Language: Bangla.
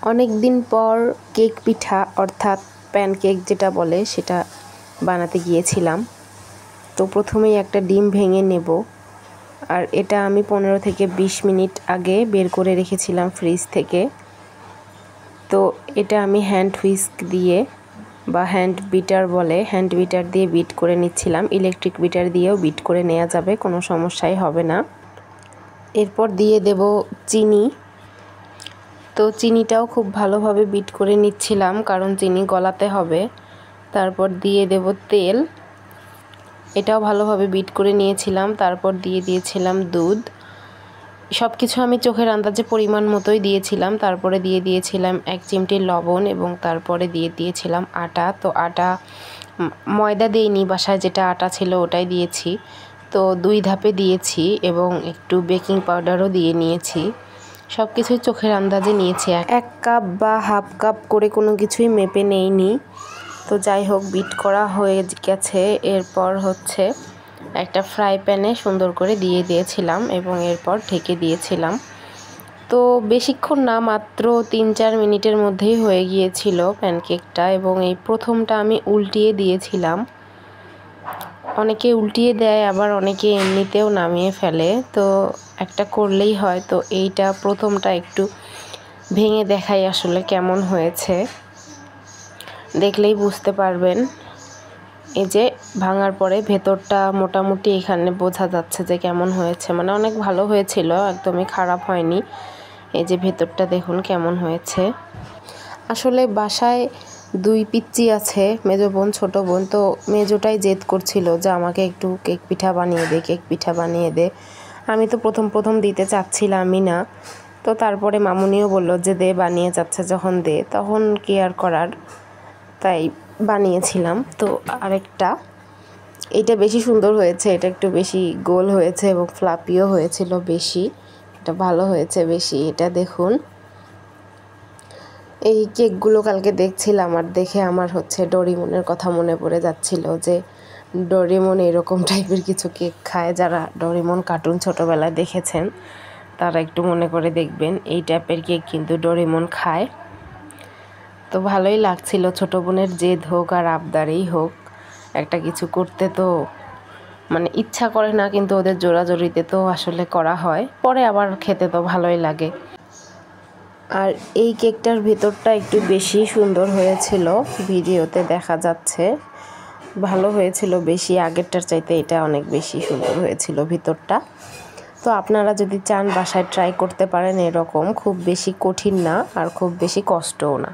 অনেক দিন পর কেক পিঠা অর্থাৎ প্যানকেক যেটা বলে সেটা বানাতে গিয়েছিলাম। তো প্রথমেই একটা ডিম ভেঙে নেব, আর এটা আমি 15 থেকে 20 মিনিট আগে বের করে রেখেছিলাম ফ্রিজ থেকে। তো এটা আমি হ্যান্ড হুইস্ক দিয়ে বা হ্যান্ড বিটার বলে, হ্যান্ড বিটার দিয়ে বিট করে নিচ্ছিলাম। ইলেকট্রিক বিটার দিয়েও বিট করে নেওয়া যাবে, কোনো সমস্যাই হবে না। এরপর দিয়ে দেব চিনি। তো চিনিটাও খুব ভালোভাবে বিট করে নিচ্ছিলাম, কারণ চিনি গলাতে হবে। তারপর দিয়ে দেব তেল, এটাও ভালোভাবে বিট করে নিয়েছিলাম। তারপর দিয়ে দিয়েছিলাম দুধ। সব কিছু আমি চোখের আন্দাজে পরিমাণ মতোই দিয়েছিলাম। তারপরে দিয়ে দিয়েছিলাম 1 চিমটি লবণ এবং তারপরে দিয়ে দিয়েছিলাম আটা। তো আটা ময়দা দিইনি, বাসায় যেটা আটা ছিল ওটাই দিয়েছি। তো 2 ধাপে দিয়েছি এবং একটু বেকিং পাউডারও দিয়ে নিয়েছি। সব কিছুই চোখের আন্দাজে নিয়েছি। 1 কাপ বা হাফ কাপ করে কোনো কিছুই মেপে নেইনি। তো যাই হোক, বিট করা হয়ে গেছে। এরপর হচ্ছে একটা ফ্রাই প্যানে সুন্দর করে দিয়ে দিয়েছিলাম এবং এরপর ঢেকে দিয়েছিলাম। তো বেশিক্ষণ না, মাত্র 3-4 মিনিটের মধ্যেই হয়ে গিয়েছিল প্যানকেকটা। এবং এই প্রথমটা আমি উল্টিয়ে দিয়েছিলাম। অনেকে উল্টিয়ে দেয়, আবার অনেকে এমনিতেও নামিয়ে ফেলে। তো একটা করলেই হয়। তো এইটা প্রথমটা একটু ভেঙে দেখাই আসলে কেমন হয়েছে, দেখলেই বুঝতে পারবেন। এই যে ভাঙার পরে ভেতরটা মোটামুটি এখানে বোঝা যাচ্ছে যে কেমন হয়েছে, মানে অনেক ভালো হয়েছিল, একদমই খারাপ হয়নি। এই যে ভেতরটা দেখুন কেমন হয়েছে। আসলে বাসায় 2 পিচ্চি আছে, মেজো বোন ছোট বোন। তো মেজোটাই জেদ করছিল যে আমাকে একটু কেক পিঠা বানিয়ে দে, কেক পিঠা বানিয়ে দে। আমি তো প্রথম দিতে চাচ্ছিলামই না। তো তারপরে মামুনিও বলল যে দে, বানিয়ে যাচ্ছে যখন দে, তখন কি আর করার, তাই বানিয়েছিলাম। তো আরেকটা, এটা বেশি সুন্দর হয়েছে, এটা একটু বেশি গোল হয়েছে এবং ফ্লাপিও হয়েছিল বেশি, এটা ভালো হয়েছে বেশি। এটা দেখুন, এই কেকগুলো কালকে দেখছিলাম আর দেখে আমার হচ্ছে ডোরিমনের কথা মনে পড়ে যাচ্ছিল, যে ডোরিমন এরকম টাইপের কিছু কেক খায়। যারা ডোরিমন কার্টুন ছোটোবেলায় দেখেছেন তারা একটু মনে করে দেখবেন, এই টাইপের কেক কিন্তু ডোরিমন খায়। তো ভালোই লাগছিল, ছোটো বোনের জেদ হোক আর আবদারেই হোক, একটা কিছু করতে তো মানে ইচ্ছা করে না, কিন্তু ওদের জোরাজোরিতে তো আসলে করা হয়। পরে আবার খেতে তো ভালোই লাগে। আর এই কেকটার ভেতরটা একটু বেশি সুন্দর হয়েছিল, ভিডিওতে দেখা যাচ্ছে ভালো হয়েছিল বেশি, আগেরটার চাইতে এটা অনেক বেশি সুন্দর হয়েছিল ভিতরটা। তো আপনারা যদি চান বাসায় ট্রাই করতে পারেন, এরকম খুব বেশি কঠিন না আর খুব বেশি কষ্টও না।